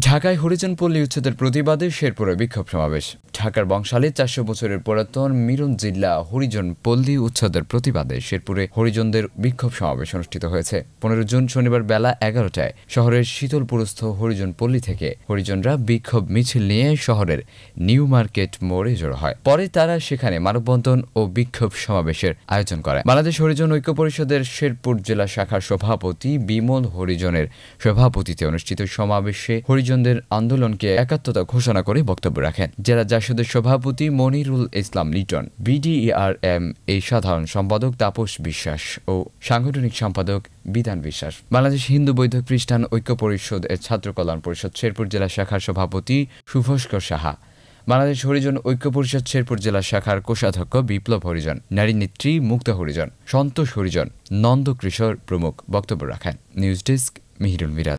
ঢাকায় হরিজন পল্লী উচ্ছেদের প্রতিবাদে শেরপুরে বিক্ষোভ সমাবেশ। ঢাকার বংশালে 400 বছরের পুরাতন মিরন জিল্লা হরিজন পল্লী উচ্ছেদের প্রতিবাদে শেরপুরে হরিজনদের বিক্ষোভ সমাবেশ অনুষ্ঠিত হয়েছে। 15 জুন শনিবার বেলা 11টায় শহরের শীতলপুরস্থ হরিজন পল্লী থেকে হরিজনরা বিক্ষোভ মিছিল নিয়ে শহরের নিউ মার্কেট মোড়ে জড়ো হয়। পরে তারা সেখানে মানববন্ধন ও বিক্ষোভ সমাবেশের আয়োজন করে। বাংলাদেশ হরিজন ঐক্য পরিষদের শেরপুর জেলা শাখার সভাপতি বিমল হরিজনের সভাপতিত্বে অনুষ্ঠিত সমাবেশে হরিজনদের আন্দোলনকে একাত্মতা ঘোষণা করে বক্তব্য রাখেন জেলা জাসদের সভাপতি মনিরুল ইসলাম লিটন, বিডিআরএম এই সাধারণ সম্পাদক তাপস বিশ্বাস ও সাংগঠনিক সম্পাদক বিধান বিশ্বাস। বাংলাদেশ হিন্দু বৌদ্ধ খ্রিস্টান ঐক্য পরিষদ এর ছাত্র কল্যাণ পরিষদ শেরপুর জেলা শাখার সভাপতি শুভস্কর সাহা, বাংলাদেশ হরিজন ঐক্য পরিষদ শেরপুর জেলা শাখার কোষাধ্যক্ষ বিপ্লব হরিজন, নারী নেত্রী মুক্তা হরিজন, সন্তোষ হরিজন, নন্দ কিশোর প্রমুখ বক্তব্য রাখেন। News desk, Mihirul Miraj.